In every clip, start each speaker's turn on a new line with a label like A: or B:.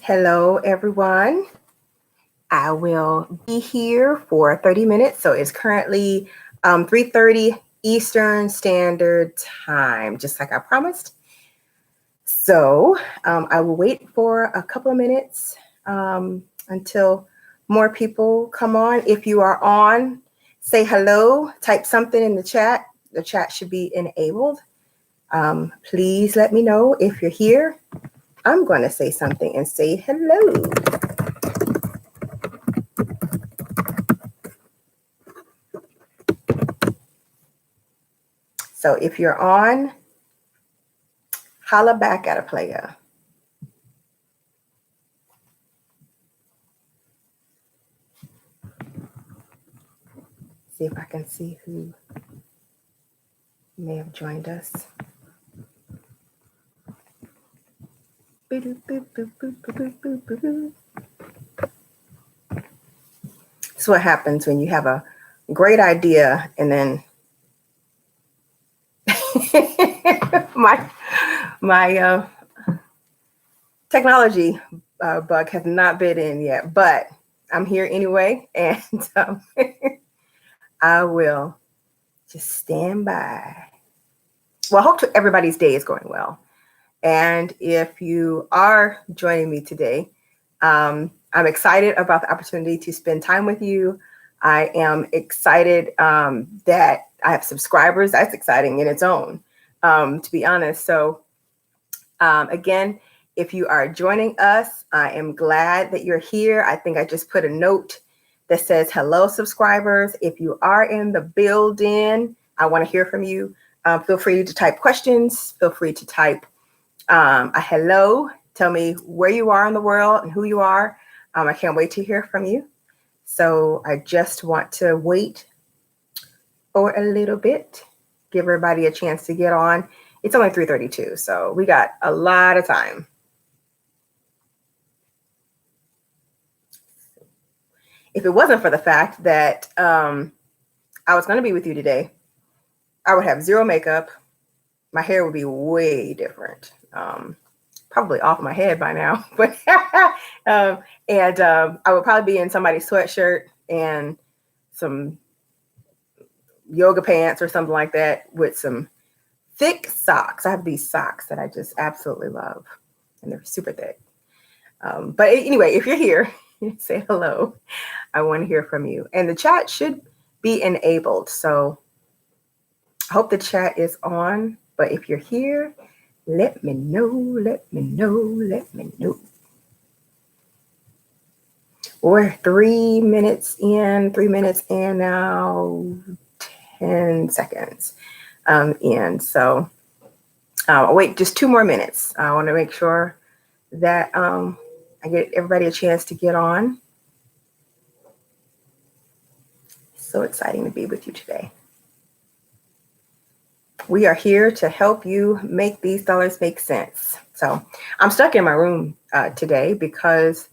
A: Hello, everyone. I will be here for 30 minutes. So it's currently 3:30 Eastern Standard Time, just like I promised. So I will wait for a couple of minutes until more people come on. If you are on, say hello, type something in the chat. The chat should be enabled. Please let me know if you're here. I'm going to say something and say hello. So if you're on, holla back at a player. See if I can see who may have joined us. That's what happens when you have a great idea and then my technology bug has not been in yet, but I'm here anyway, and I will just stand by. Well, I hope everybody's day is going well. And if you are joining me today, I'm excited about the opportunity to spend time with you. I am excited that I have subscribers. That's exciting in its own, to be honest. So again, if you are joining us, I am glad that you're here. I think I just put a note that says, hello, subscribers. If you are in the building, I want to hear from you. Feel free to type questions. Feel free to type a hello. Tell me where you are in the world and who you are. I can't wait to hear from you. So I just want to wait for a little bit, give everybody a chance to get on. It's only 3:32, so we got a lot of time. If it wasn't for the fact that I was going to be with you today, I would have zero makeup. My hair would be way different. Probably off my head by now, but I would probably be in somebody's sweatshirt and some yoga pants or something like that with some thick socks. I have these socks that I just absolutely love, and they're super thick. But anyway, if you're here, say hello. I want to hear from you, and the chat should be enabled. So I hope the chat is on. But if you're here, let me know, let me know, let me know. We're 3 minutes in now, 10 seconds in. So I'll wait just 2 more minutes. I want to make sure that I get everybody a chance to get on. So exciting to be with you today. We are here to help you make these dollars make sense. So I'm stuck in my room today because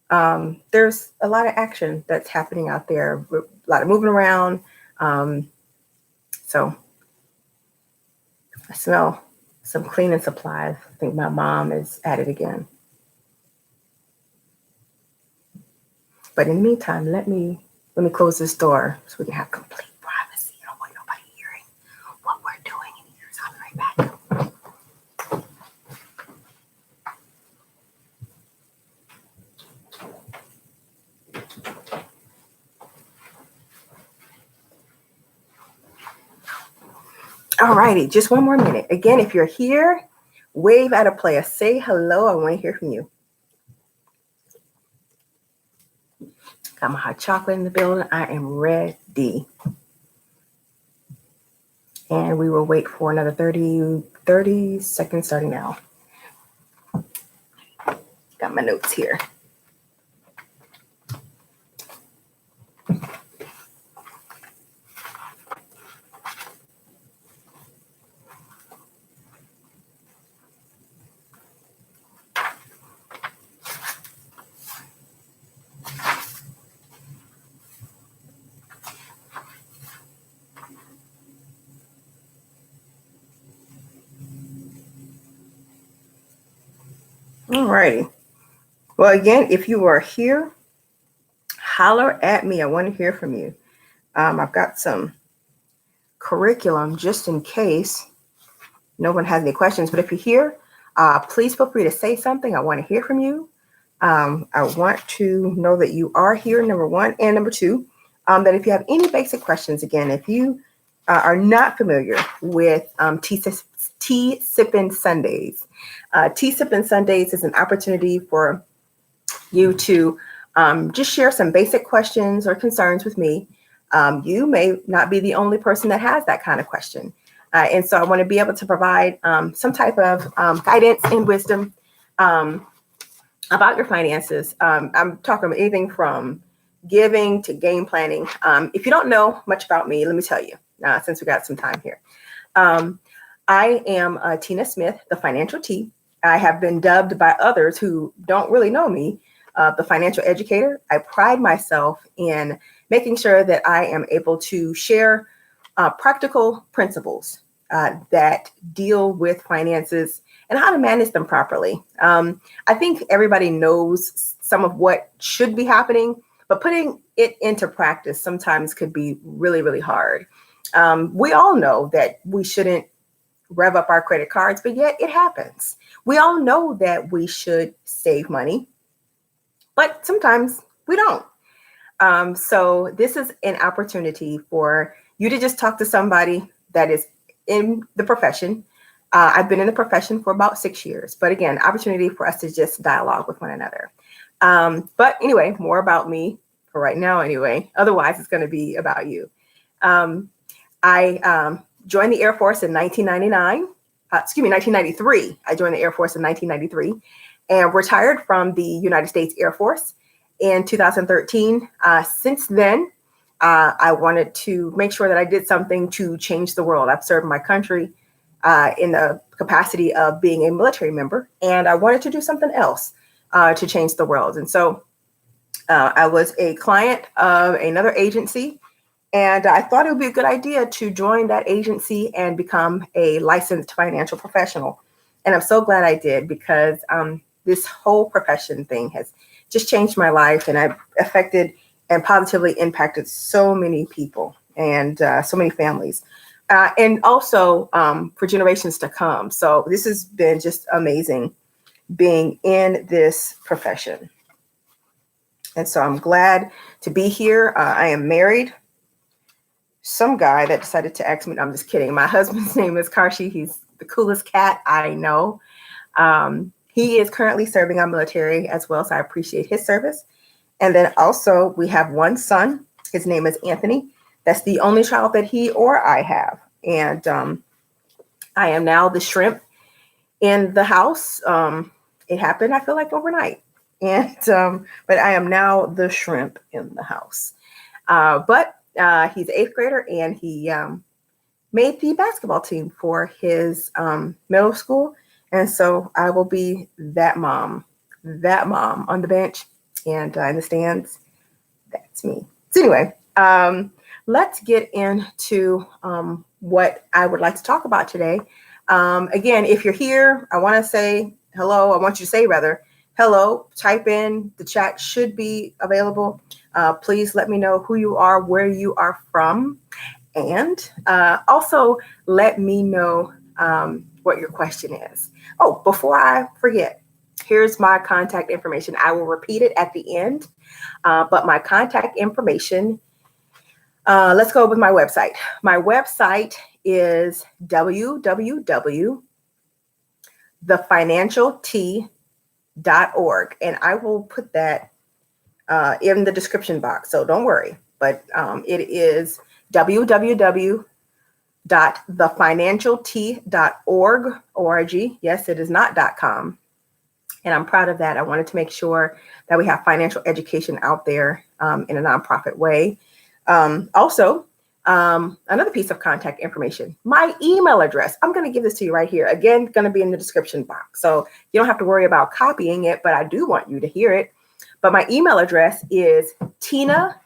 A: there's a lot of action that's happening out there, a lot of moving around. So I smell some cleaning supplies. I think my mom is at it again. But in the meantime, let me close this door so we can have complete privacy. I don't want nobody hearing what we're doing in here. So I'll be right back. All righty, just 1 more minute. Again, if you're here, wave at a player. Say hello. I want to hear from you. Got my hot chocolate in the building. I am ready. And we will wait for another 30 seconds starting now. Got my notes here. All righty. Well, again, if you are here, holler at me. I want to hear from you. I've got some curriculum just in case no one has any questions. But if you're here, please feel free to say something. I want to hear from you. I want to know that you are here, number one. And number two, that if you have any basic questions, again, if you are not familiar with T Sippin Sundays, T Sippin Sundays is an opportunity for you to just share some basic questions or concerns with me. You may not be the only person that has that kind of question. And so I want to be able to provide some type of guidance and wisdom about your finances. I'm talking about anything from giving to game planning. If you don't know much about me, let me tell you, since we got some time here. I am Tina Smith, the Financial T. I have been dubbed by others who don't really know me, the financial educator. I pride myself in making sure that I am able to share practical principles that deal with finances and how to manage them properly. I think everybody knows some of what should be happening, but putting it into practice sometimes could be really, really hard. We all know that we shouldn't rev up our credit cards, but yet it happens. We all know that we should save money, but sometimes we don't. So this is an opportunity for you to just talk to somebody that is in the profession. I've been in the profession for about 6 years, but again, opportunity for us to just dialogue with one another. But anyway, more about me for right now anyway. Otherwise, it's going to be about you. I joined the Air Force in 1993. I joined the Air Force in 1993 and retired from the United States Air Force in 2013. Since then, I wanted to make sure that I did something to change the world. I've served my country in the capacity of being a military member, and I wanted to do something else to change the world. And so I was a client of another agency, and I thought it would be a good idea to join that agency and become a licensed financial professional. And I'm so glad I did, because this whole profession thing has just changed my life, and I've affected and positively impacted so many people and so many families, and also for generations to come. So this has been just amazing being in this profession. And so I'm glad to be here. I am married. Some guy that decided to ask me, I'm just kidding. My husband's name is Karshi. He's the coolest cat I know. He is currently serving our military as well, so I appreciate his service. And then also we have one son. His name is Anthony. That's the only child that he or I have. And I am now the shrimp in the house. It happened, I feel like, overnight. And but I am now the shrimp in the house. But he's an 8th grader, and he made the basketball team for his middle school. And so I will be that mom on the bench and in the stands. That's me. So anyway, let's get into what I would like to talk about today. Again, if you're here, I want to say hello. I want you to say rather, hello. Type in, the chat should be available. Please let me know who you are, where you are from, and also let me know what your question is. Oh, before I forget, here's my contact information. I will repeat it at the end, but my contact information, let's go with my website. My website is www.thefinancialt.org, and I will put that in the description box, so don't worry. But it is www.thefinancialt.org. Yes, it is not .com. And I'm proud of that. I wanted to make sure that we have financial education out there in a nonprofit way. Also, another piece of contact information, my email address. I'm going to give this to you right here. Again, going to be in the description box. So you don't have to worry about copying it, but I do want you to hear it. But my email address is Tina,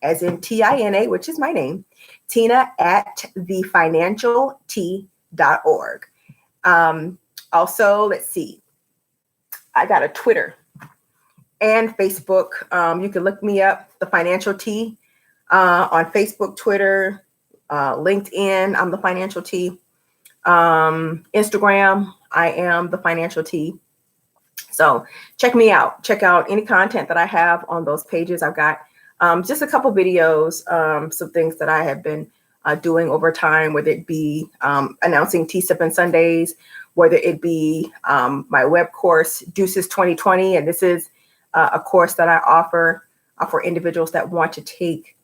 A: as in Tina, which is my name, Tina at thefinancialt.org. Also, let's see. I got a Twitter. and Facebook. You can look me up, The Financial T, on Facebook, Twitter, LinkedIn. I'm The Financial T. Instagram, I am The Financial T. So check me out. Check out any content that I have on those pages. I've got just a couple videos, some things that I have been doing over time, whether it be announcing T Sippin Sundays, whether it be my web course, Deuces 2020. And this is a course that I offer for individuals that want to take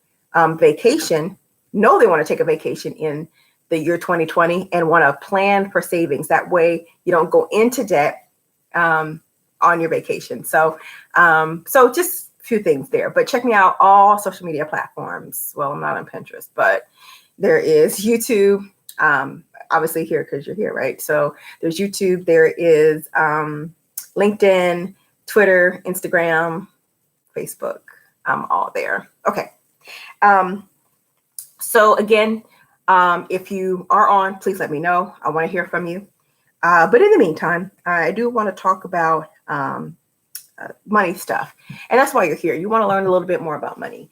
A: vacation, know they want to take a vacation in the year 2020 and want to plan for savings. That way you don't go into debt on your vacation. So just a few things there, but check me out all social media platforms. Well, I'm not on Pinterest, but there is YouTube, obviously here because you're here, right? So there's YouTube, there is LinkedIn, Twitter, Instagram, Facebook. I'm all there. Okay. So again, if you are on, please let me know. I want to hear from you. But in the meantime, I do want to talk about money stuff. And that's why you're here. You want to learn a little bit more about money.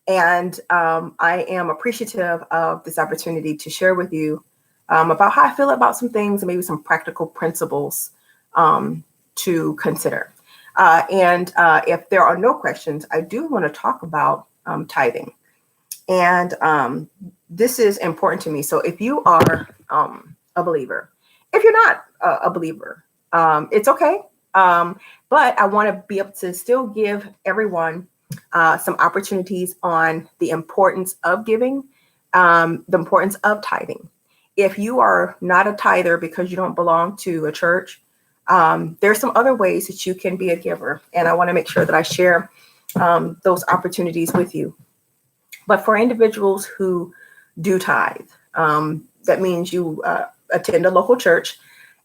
A: And I am appreciative of this opportunity to share with you about how I feel about some things and maybe some practical principles to consider. And if there are no questions, I do want to talk about tithing. And this is important to me. So if you are a believer, if you're not a believer, it's okay. But I want to be able to still give everyone some opportunities on the importance of giving, the importance of tithing. If you are not a tither because you don't belong to a church, there's some other ways that you can be a giver. And I want to make sure that I share those opportunities with you. But for individuals who do tithe, that means you attend a local church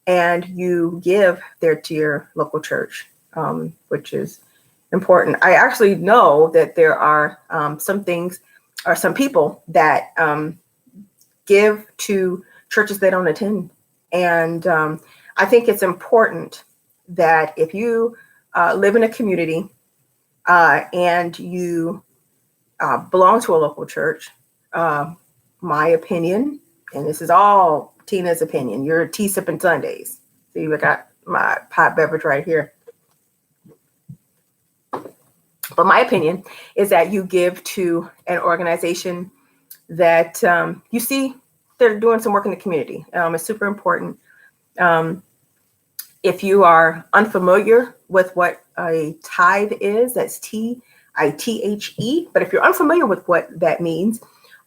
A: and you give there to your local church, which is important. I actually know that there are some things or some people that give to churches they don't attend. And I think it's important that if you live in a community and you belong to a local church, my opinion, and this is all Tina's opinion, you're T Sippin Sundays. See, I got my hot beverage right here. But my opinion is that you give to an organization that you see they're doing some work in the community. It's super important. If you are unfamiliar with what a tithe is, that's T-I-T-H-E. But if you're unfamiliar with what that means,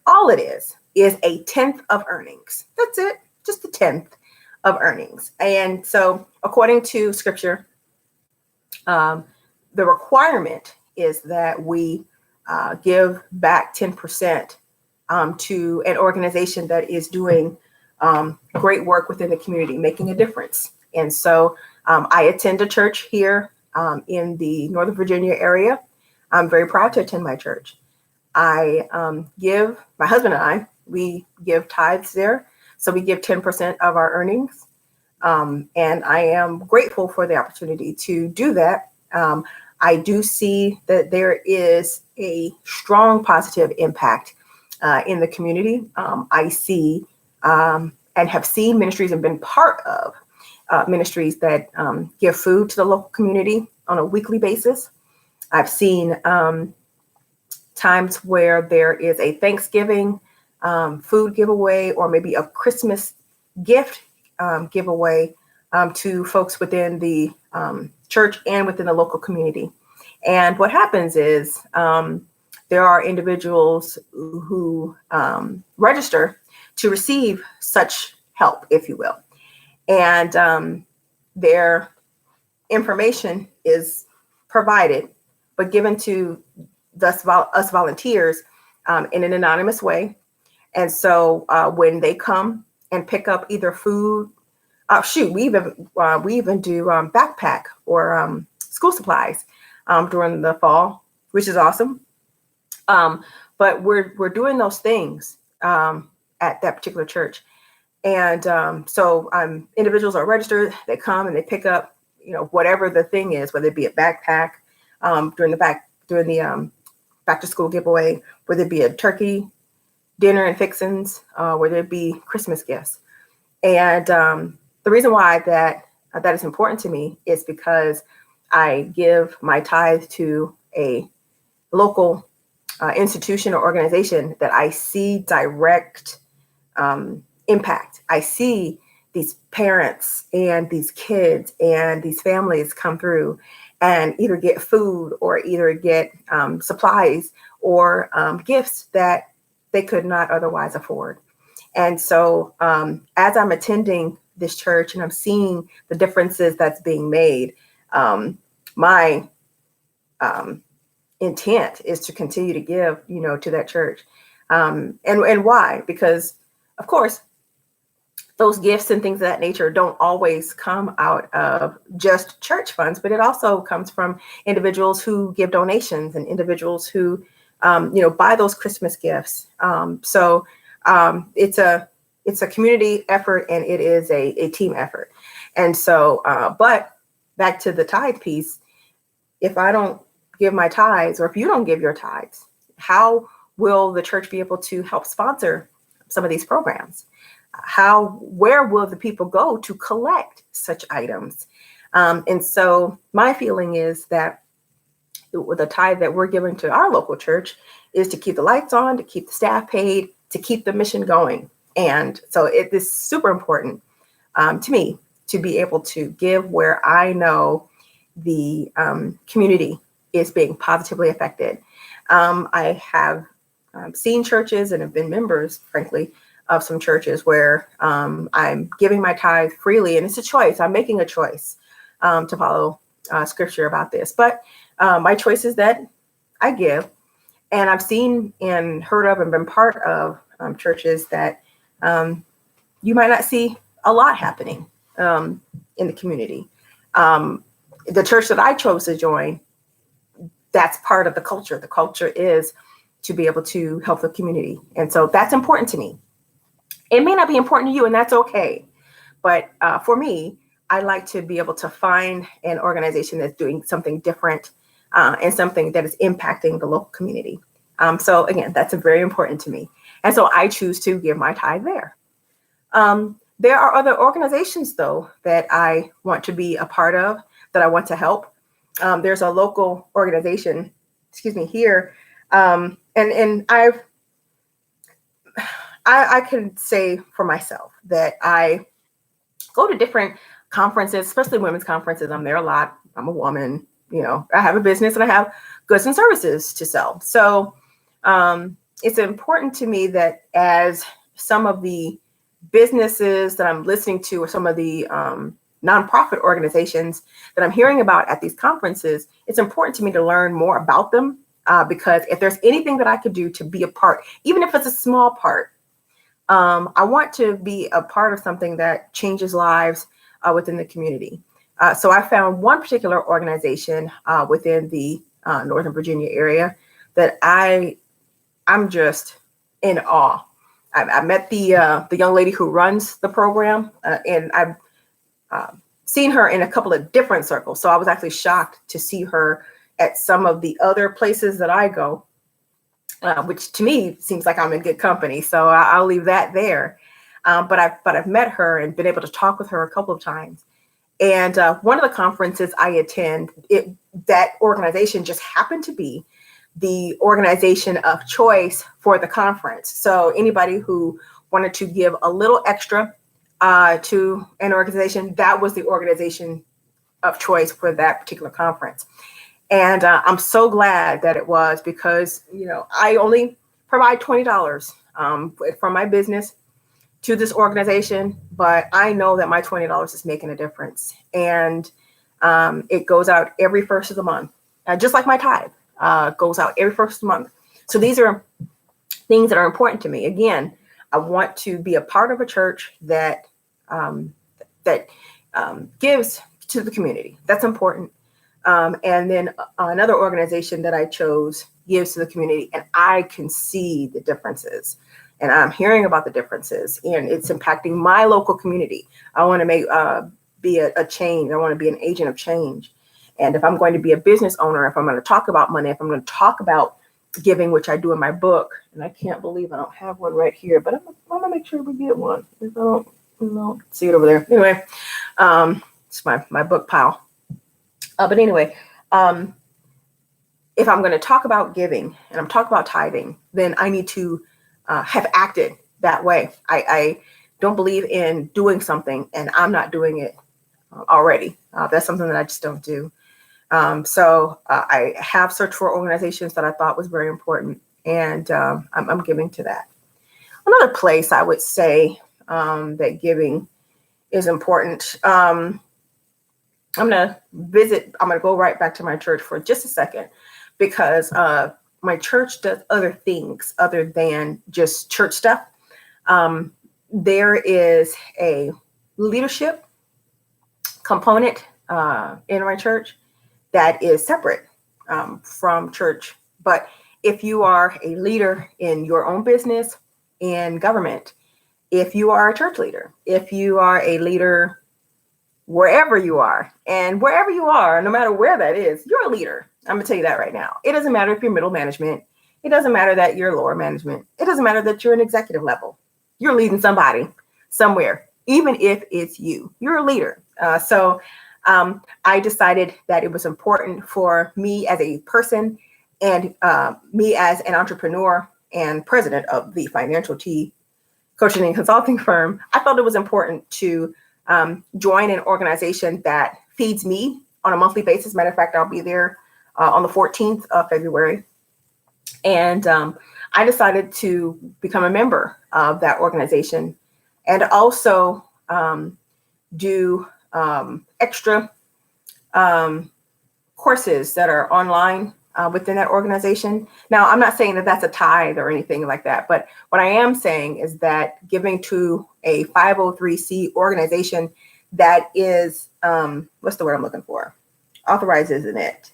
A: all it is a tenth of earnings. That's it, just a tenth of earnings. And so according to scripture, the requirement is that we give back 10% to an organization that is doing great work within the community, making a difference. And so I attend a church here in the Northern Virginia area. I'm very proud to attend my church. I give, my husband and I, we give tithes there. So we give 10% of our earnings. And I am grateful for the opportunity to do that. I do see that there is a strong positive impact in the community. I see and have seen ministries and been part of ministries that give food to the local community on a weekly basis. I've seen times where there is a Thanksgiving food giveaway or maybe a Christmas gift giveaway to folks within the church and within the local community. And what happens is there are individuals who register to receive such help, if you will. And their information is provided, but given to us volunteers in an anonymous way. And so when they come and pick up either food, we even do backpack or school supplies during the fall, which is awesome. But we're doing those things at that particular church. And so individuals are registered, they come and they pick up, whatever the thing is, whether it be a backpack, during the back to school giveaway, whether it be a turkey dinner and fixins, whether it be Christmas gifts. And the reason why that is important to me is because I give my tithe to a local institution or organization that I see direct impact. I see these parents and these kids and these families come through and either get food or either get supplies or gifts that they could not otherwise afford. And so as I'm attending this church and I'm seeing the differences that's being made, my intent is to continue to give, to that church. And why? Because, of course, those gifts and things of that nature don't always come out of just church funds, but it also comes from individuals who give donations and individuals who, buy those Christmas gifts. So it's a community effort and it is a team effort. And so, but back to the tithe piece, if I don't give my tithes, or if you don't give your tithes, how will the church be able to help sponsor some of these programs? Where will the people go to collect such items? And so my feeling is that the tithe that we're giving to our local church is to keep the lights on, to keep the staff paid, to keep the mission going. And so it is super important to me to be able to give where I know the community is being positively affected. I have seen churches and have been members, frankly, of some churches where I'm giving my tithe freely, and it's a choice. I'm making a choice to follow scripture about this. But my choice is that I give, and I've seen and heard of and been part of churches that you might not see a lot happening in the community. The church that I chose to join, that's part of the culture. The culture is to be able to help the community. And so that's important to me. It may not be important to you, and that's okay. But for me, I like to be able to find an organization that's doing something different and something that is impacting the local community. So again, that's very important to me. And so I choose to give my tithe there. There are other organizations, though, that I want to be a part of, that I want to help. There's a local organization, here. And I can say for myself that I go to different conferences, especially women's conferences. I'm there a lot. I'm a woman, I have a business and I have goods and services to sell. So it's important to me that as some of the businesses that I'm listening to, or some of the nonprofit organizations that I'm hearing about at these conferences, it's important to me to learn more about them because if there's anything that I could do to be a part, even if it's a small part, I want to be a part of something that changes lives within the community. So I found one particular organization within the Northern Virginia area that I'm just in awe. I met the young lady who runs the program, and I've seen her in a couple of different circles. So I was actually shocked to see her at some of the other places that I go, which to me seems like I'm in good company. So I'll leave that there. But I've met her and been able to talk with her a couple of times. And one of the conferences I attend, that organization just happened to be the organization of choice for the conference. So anybody who wanted to give a little extra to an organization, that was the organization of choice for that particular conference. And I'm so glad that it was, because, I only provide $20 from my business to this organization, but I know that my $20 is making a difference. And it goes out every first of the month, just like my tithe goes out every first of the month. So these are things that are important to me. Again, I want to be a part of a church that gives to the community. That's important. And then another organization that I chose gives to the community, and I can see the differences, and I'm hearing about the differences, and it's impacting my local community. I want to be a change. I want to be an agent of change. And if I'm going to be a business owner, if I'm going to talk about money, if I'm going to talk about giving, which I do in my book, and I can't believe I don't have one right here, but I'm going to make sure we get one. If I don't see it over there. Anyway, it's my book pile. But anyway, if I'm going to talk about giving and I'm talking about tithing, then I need to have acted that way. I don't believe in doing something and I'm not doing it already. That's something that I just don't do. So I have searched for organizations that I thought was very important, and I'm giving to that. Another place I would say that giving is important. I'm going to go right back to my church for just a second, because my church does other things other than just church stuff. There is a leadership component in my church that is separate from church. But if you are a leader in your own business, in government, if you are a church leader, if you are a leader wherever you are, and wherever you are, no matter where that is, you're a leader. I'm gonna tell you that right now. It doesn't matter if you're middle management. It doesn't matter that you're lower management. It doesn't matter that you're an executive level. You're leading somebody somewhere, even if it's you. You're a leader. So I decided that it was important for me as a person and me as an entrepreneur and president of the Financial T coaching and consulting firm. I thought it was important to join an organization that feeds me on a monthly basis. Matter of fact, I'll be there on the 14th of February. And I decided to become a member of that organization and also do extra courses that are online within that organization. Now, I'm not saying that that's a tithe or anything like that, but what I am saying is that giving to a 503c organization that is, what's the word I'm looking for? Authorized isn't it?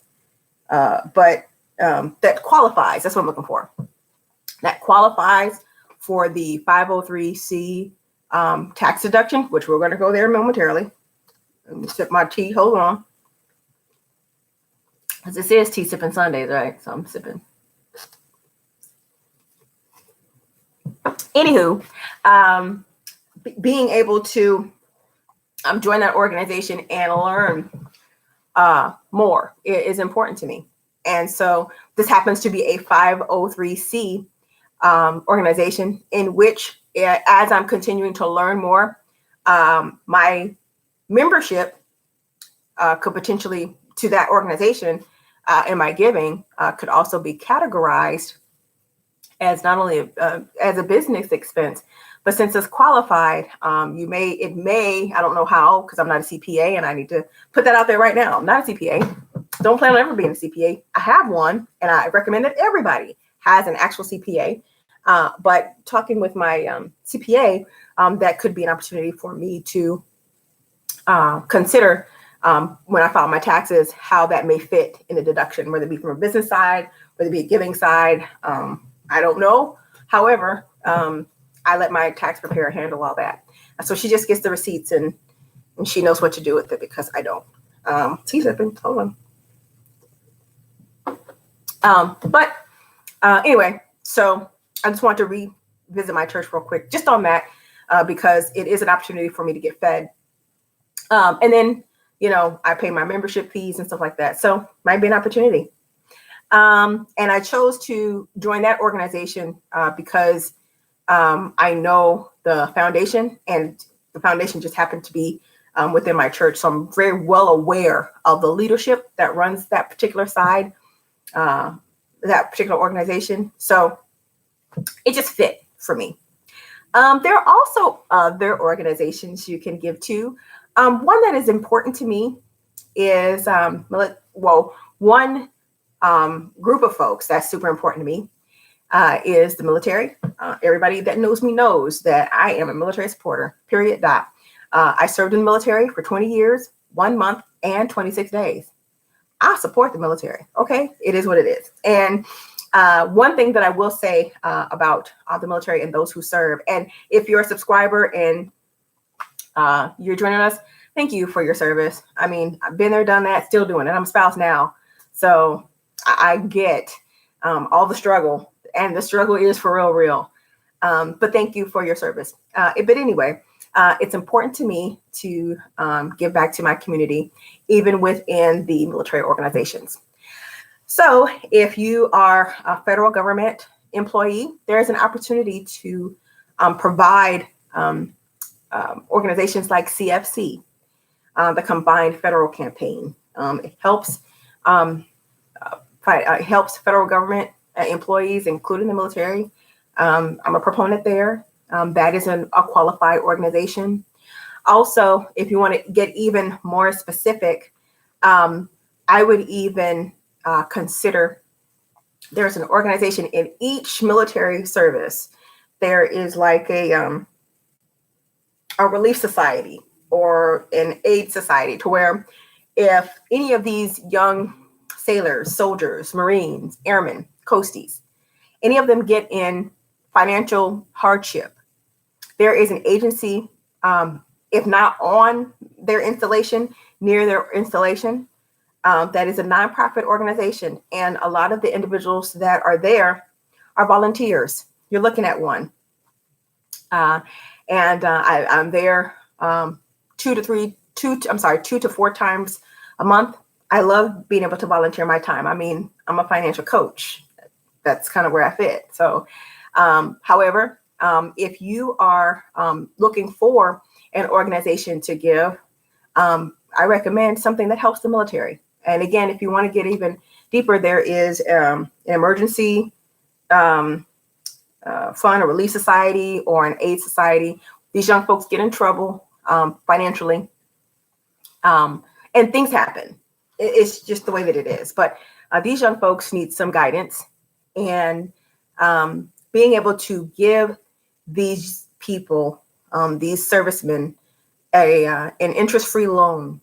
A: But that qualifies, that's what I'm looking for. That qualifies for the 503c tax deduction, which we're going to go there momentarily. Let me sip my tea, hold on. Because this is T Sippin Sundays, right? So I'm sipping. Anywho, being able to join that organization and learn more is important to me. And so this happens to be a 503c organization in which, as I'm continuing to learn more, my membership could potentially to that organization and my giving could also be categorized as not only as a business expense, but since it's qualified, it may, I don't know how, because I'm not a CPA, and I need to put that out there right now. I'm not a CPA. Don't plan on ever being a CPA. I have one, and I recommend that everybody has an actual CPA. But talking with my CPA, that could be an opportunity for me to consider when I file my taxes, how that may fit in the deduction, whether it be from a business side, whether it be a giving side. I don't know. However, I let my tax preparer handle all that. So she just gets the receipts and she knows what to do with it because I don't. T Sippin, hold on. But anyway, so I just want to revisit my church real quick, just on that, because it is an opportunity for me to get fed. And then, I pay my membership fees and stuff like that. So might be an opportunity. And I chose to join that organization because I know the foundation, and the foundation just happened to be within my church. So I'm very well aware of the leadership that runs that particular side, that particular organization. So it just fit for me. There are also other organizations you can give to. One that is important to me is, one group of folks that's super important to me is the military. Everybody that knows me knows that I am a military supporter, period. I served in the military for 20 years, 1 month, and 26 days. I support the military. Okay, it is what it is. And one thing that I will say about the military and those who serve, and if you're a subscriber and you're joining us, Thank you for your service. I mean, I've been there, done that, still doing it. I'm a spouse now. So I get all the struggle, and the struggle is for real, real. But thank you for your service. But anyway, it's important to me to give back to my community, even within the military organizations. So if you are a federal government employee, there is an opportunity to provide organizations like CFC, the Combined Federal Campaign. It helps federal government employees, including the military. I'm a proponent there. That is a qualified organization. Also, if you want to get even more specific, I would even consider there's an organization in each military service. There is like a relief society or an aid society, to where if any of these young sailors, soldiers, Marines, airmen, coasties, any of them get in financial hardship, there is an agency, if not on their installation, near their installation, that is a nonprofit organization. And a lot of the individuals that are there are volunteers. You're looking at one. I'm there 2 to 4 times a month. I love being able to volunteer my time. I mean, I'm a financial coach. That's kind of where I fit. So, however, if you are looking for an organization to give, I recommend something that helps the military. And again, if you want to get even deeper, there is an emergency fund, a relief society, or an aid society. These young folks get in trouble financially, and things happen. It's just the way that it is. But these young folks need some guidance, and being able to give these people, these servicemen, an interest-free loan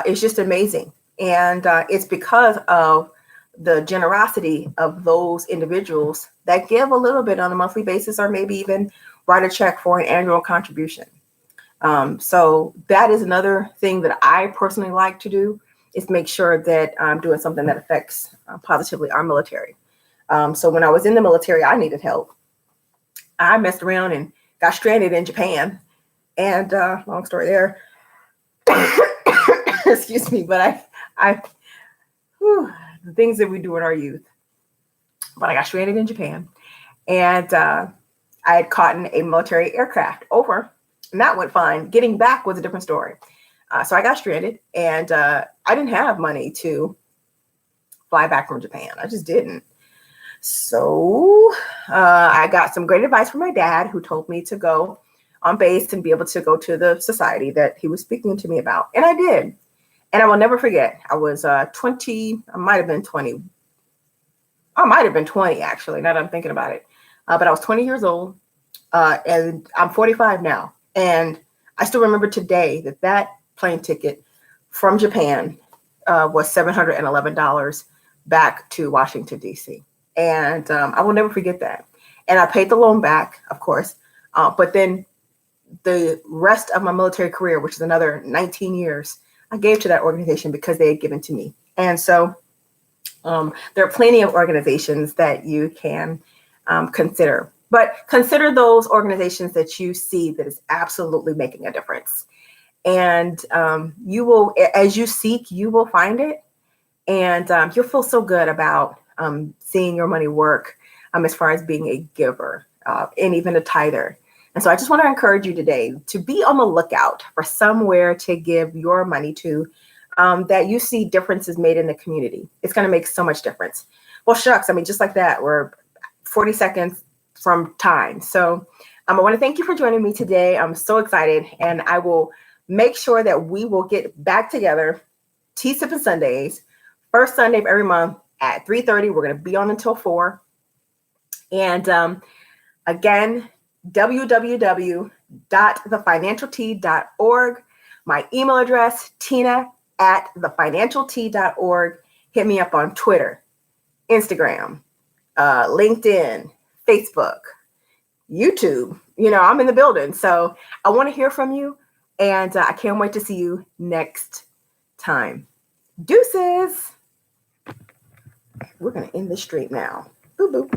A: is just amazing. And it's because of the generosity of those individuals that give a little bit on a monthly basis, or maybe even write a check for an annual contribution. So that is another thing that I personally like to do, is make sure that I'm doing something that affects positively our military. So when I was in the military, I needed help. I messed around and got stranded in Japan. And long story there. Excuse me, but the things that we do in our youth. But I got stranded in Japan, and I had caught in a military aircraft over, and that went fine. Getting back was a different story. So I got stranded, and I didn't have money to fly back from Japan. I just didn't. So I got some great advice from my dad, who told me to go on base and be able to go to the society that he was speaking to me about. And I did. And I will never forget, I was 20, I might have been 20. I might have been 20, actually, now that I'm thinking about it. But I was 20 years old, and I'm 45 now. And I still remember today that plane ticket from Japan was $711 back to Washington, D.C. And I will never forget that. And I paid the loan back, of course. But then the rest of my military career, which is another 19 years, I gave to that organization because they had given to me. And so there are plenty of organizations that you can consider. But consider those organizations that you see that is absolutely making a difference. And you will, as you seek, you will find it. And you'll feel so good about seeing your money work as far as being a giver and even a tither. And so I just want to encourage you today to be on the lookout for somewhere to give your money to that you see differences made in the community. It's going to make so much difference. Well, shucks. I mean, just like that, we're 40 seconds from time. So I want to thank you for joining me today. I'm so excited, and I will make sure that we will get back together. T Sippin Sundays, first Sunday of every month at 3:30. We're going to be on until 4. And again, www.thefinancialt.org. My email address, tina@thefinancialt.org. Hit me up on Twitter, Instagram, LinkedIn, Facebook, YouTube. I'm in the building. So I want to hear from you. And I can't wait to see you next time. Deuces. We're going to end the stream now. Boo boo.